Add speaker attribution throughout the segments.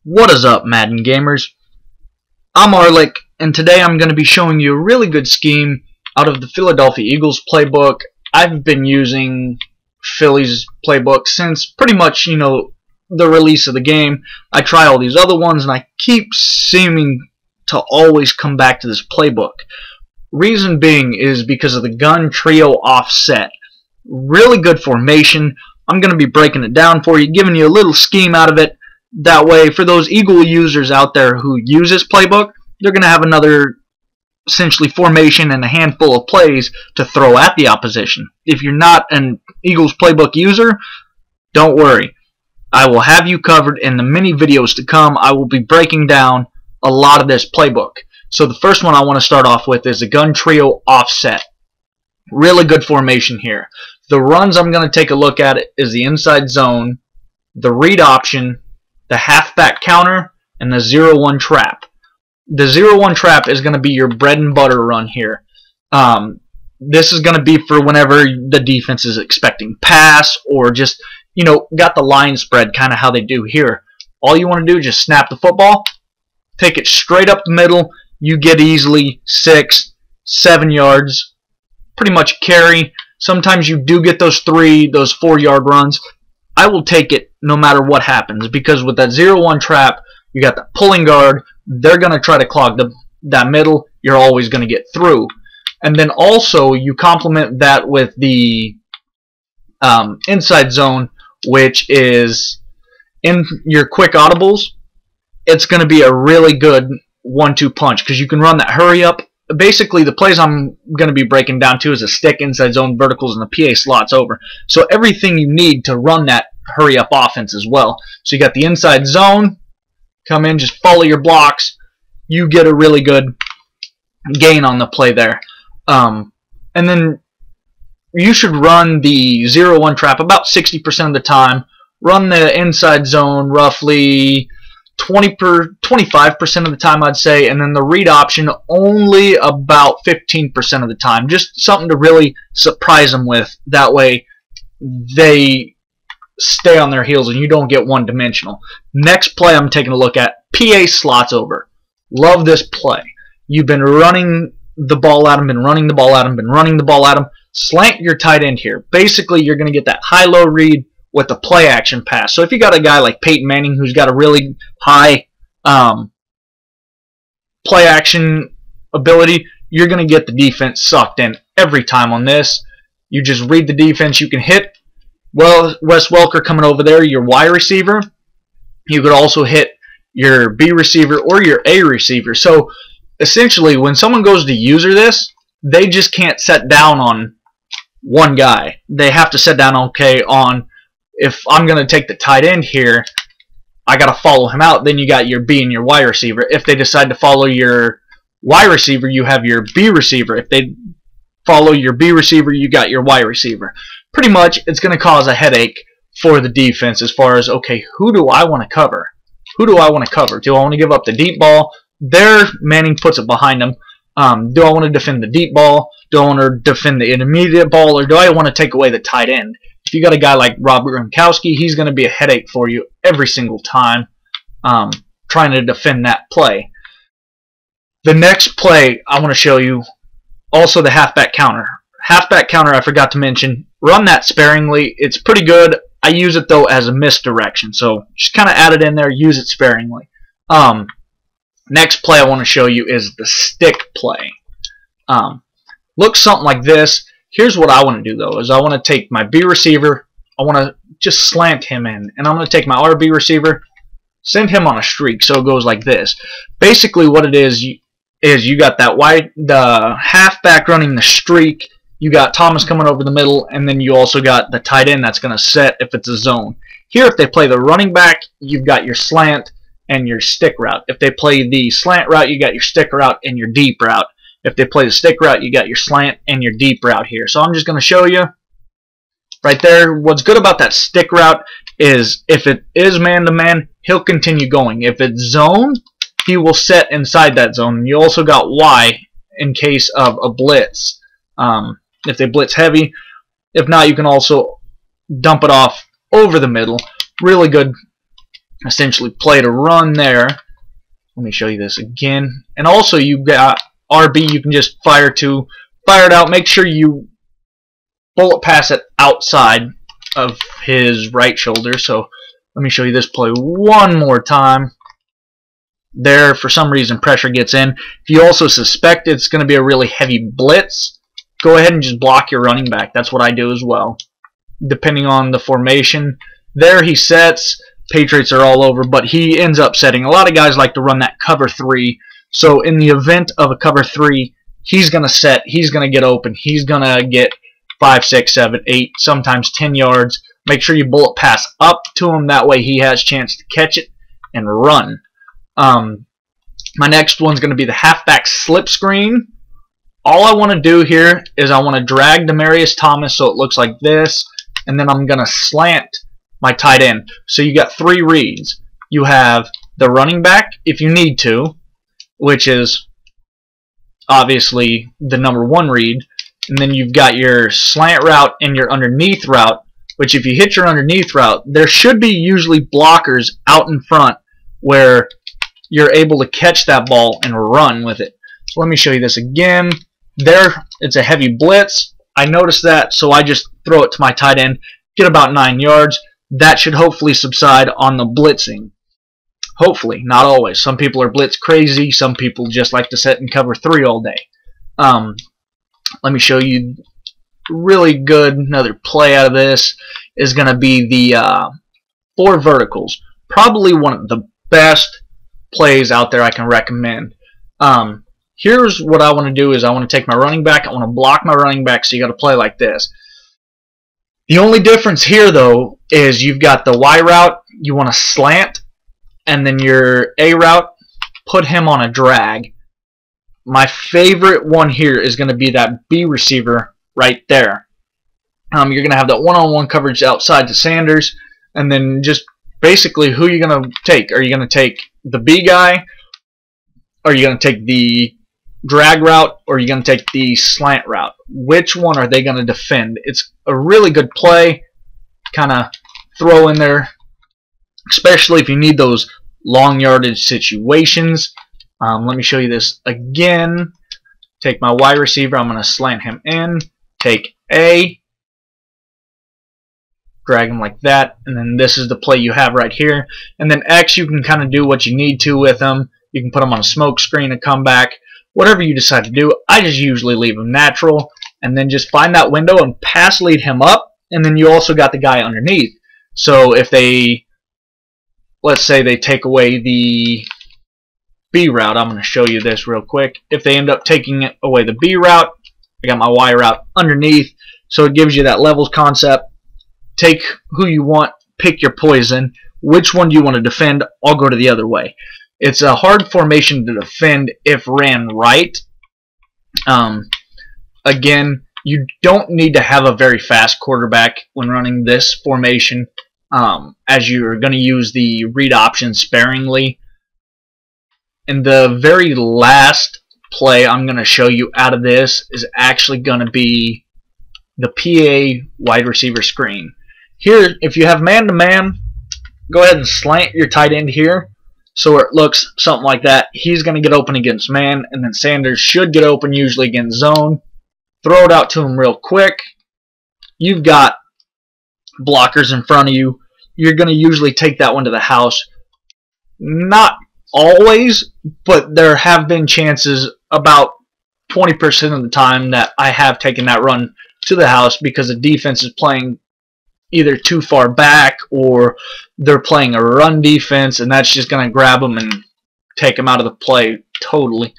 Speaker 1: What is up, Madden gamers? I'm Arlick, and today I'm going to be showing you a really good scheme out of the Philadelphia Eagles Playbook. I've been using Philly's Playbook since pretty much, the release of the game. I try all these other ones, and I keep seeming to always come back to this playbook. Reason being is because of the gun trio offset. Really good formation. I'm going to be breaking it down for you, giving you a little scheme out of it. That way, for those Eagle users out there who use this playbook, they're going to have another essentially formation and a handful of plays to throw at the opposition. If you're not an Eagles playbook user, don't worry. I will have you covered in the many videos to come. I will be breaking down a lot of this playbook. So the first one I want to start off with is a gun trio offset. Really good formation here. The runs I'm going to take a look at is the inside zone, the read option, the halfback counter, and the 0-1 trap. The 0-1 trap is going to be your bread and butter run here. This is going to be for whenever the defense is expecting pass or just, got the line spread, kind of how they do here. All you want to do is just snap the football, take it straight up the middle. You get easily 6, 7 yards, pretty much carry. Sometimes you do get those 4-yard runs. I will take it no matter what happens, because with that 0-1 trap, you got the pulling guard. They're going to try to clog that middle. You're always going to get through. And then also you complement that with the inside zone, which is in your quick audibles. It's going to be a really good 1-2 punch, because you can run that hurry up. Basically, the plays I'm going to be breaking down to is a stick, inside zone, verticals, and the PA slots over. So everything you need to run that hurry up offense as well. So you got the inside zone, come in, just follow your blocks. You get a really good gain on the play there. And then you should run the 0-1 trap about 60% of the time. Run the inside zone roughly 25% of the time, I'd say, and then the read option only about 15% of the time. Just something to really surprise them with. That way they stay on their heels and you don't get one-dimensional. Next play I'm taking a look at, PA slots over. Love this play. You've been running the ball at them, been running the ball at them, been running the ball at them. Slant your tight end here. Basically, you're going to get that high-low read with the play action pass. So if you got a guy like Peyton Manning who's got a really high play action ability, you're going to get the defense sucked in every time on this. You just read the defense. You can hit Wes Welker coming over there, your Y receiver. You could also hit your B receiver or your A receiver. So essentially, when someone goes to user this, they just can't set down on one guy. They have to set down, on, if I'm going to take the tight end here, I got to follow him out. Then you got your B and your Y receiver. If they decide to follow your Y receiver, you have your B receiver. If they follow your B receiver, you got your Y receiver. Pretty much, it's going to cause a headache for the defense as far as, okay, who do I want to cover? Who do I want to cover? Do I want to give up the deep ball? There, Manning puts it behind him. Do I want to defend the deep ball? Do I want to defend the intermediate ball? Or do I want to take away the tight end? If you got a guy like Rob Gronkowski, he's going to be a headache for you every single time trying to defend that play. The next play I want to show you, also the halfback counter. Halfback counter, I forgot to mention. Run that sparingly. It's pretty good. I use it, though, as a misdirection. So just kind of add it in there. Use it sparingly. Next play I want to show you is the stick play. Looks something like this. Here's what I want to do, though, is I want to take my B receiver. I want to just slant him in. And I'm going to take my RB receiver, send him on a streak. So it goes like this. Basically what it is you got the halfback running the streak. You got Thomas coming over the middle, and then you also got the tight end that's going to set if it's a zone. Here, if they play the running back, you've got your slant and your stick route. If they play the slant route, you got your stick route and your deep route. If they play the stick route, you got your slant and your deep route here. So I'm just going to show you right there. What's good about that stick route is if it is man-to-man, he'll continue going. If it's zone, he will set inside that zone. And you also got Y in case of a blitz. If they blitz heavy. If not, you can also dump it off over the middle. Really good essentially play to run there. Let me show you this again. And also you got RB, you can just fire it out. Make sure you bullet pass it outside of his right shoulder. So let me show you this play one more time. There, for some reason, pressure gets in. If you also suspect it's going to be a really heavy blitz, go ahead and just block your running back. That's what I do as well, depending on the formation. There he sets. Patriots are all over, but he ends up setting. A lot of guys like to run that cover 3. So in the event of a cover 3, he's going to set. He's going to get open. He's going to get 5, 6, 7, 8, sometimes 10 yards. Make sure you bullet pass up to him. That way he has a chance to catch it and run. My next one's going to be the halfback slip screen. All I want to do here is I want to drag Demaryius Thomas so it looks like this, and then I'm going to slant my tight end. So you got 3 reads. You have the running back, if you need to, which is obviously the number 1 read, and then you've got your slant route and your underneath route, which if you hit your underneath route, there should be usually blockers out in front where you're able to catch that ball and run with it. So let me show you this again. There, it's a heavy blitz. I noticed that, so I just throw it to my tight end, get about 9 yards. That should hopefully subside on the blitzing. Hopefully, not always. Some people are blitz crazy. Some people just like to set and cover 3 all day. Let me show you really good. Another play out of this is going to be the 4 verticals. Probably one of the best plays out there I can recommend. Here's what I want to do is I want to take my running back. I want to block my running back, so you got to play like this. The only difference here, though, is you've got the Y route. You want to slant, and then your A route, put him on a drag. My favorite one here is going to be that B receiver right there. You're going to have that one-on-one coverage outside to Sanders, and then just basically who you're going to take. Are you going to take the B guy? Are you going to take the drag route, or are you going to take the slant route? Which one are they going to defend? It's a really good play, kind of throw in there, especially if you need those long yardage situations. Let me show you this again. Take my wide receiver, I'm going to slant him in, take A, drag him like that, and then this is the play you have right here. And then X, you can kind of do what you need to with him. You can put him on a smoke screen and come back. Whatever you decide to do, I just usually leave him natural, and then just find that window and pass lead him up, and then you also got the guy underneath. So if they, let's say they take away the B route, I'm going to show you this real quick. If they end up taking away the B route, I got my Y route underneath, so it gives you that levels concept. Take who you want, pick your poison. Which one do you want to defend? I'll go to the other way. It's a hard formation to defend if ran right. Again, you don't need to have a very fast quarterback when running this formation, as you're going to use the read option sparingly. And the very last play I'm going to show you out of this is actually going to be the PA wide receiver screen. Here, if you have man-to-man, go ahead and slant your tight end here, so it looks something like that. He's going to get open against man, and then Sanders should get open usually against zone. Throw it out to him real quick. You've got blockers in front of you. You're going to usually take that one to the house. Not always, but there have been chances about 20% of the time that I have taken that run to the house because the defense is playing either too far back or they're playing a run defense, and that's just going to grab them and take them out of the play totally.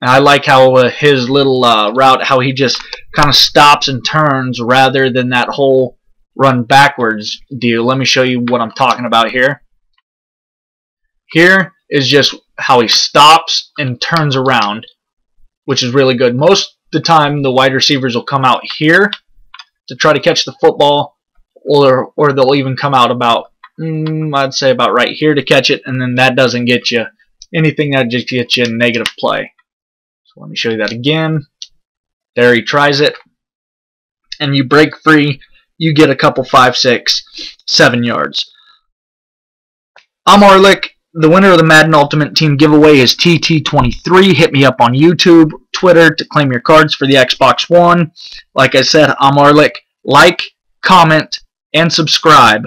Speaker 1: And I like how his little route, how he just kind of stops and turns rather than that whole run backwards deal. Let me show you what I'm talking about here. Here is just how he stops and turns around, which is really good. Most of the time the wide receivers will come out here to try to catch the football, or they'll even come out about, I'd say about right here to catch it, and then that doesn't get you anything. That just gets you a negative play. So let me show you that again. There he tries it, and you break free. You get a couple 5, 6, 7 yards. I'm Arlick. The winner of the Madden Ultimate Team giveaway is TT23. Hit me up on YouTube, Twitter to claim your cards for the Xbox One. Like I said, I'm Arlick. Like, comment, and subscribe.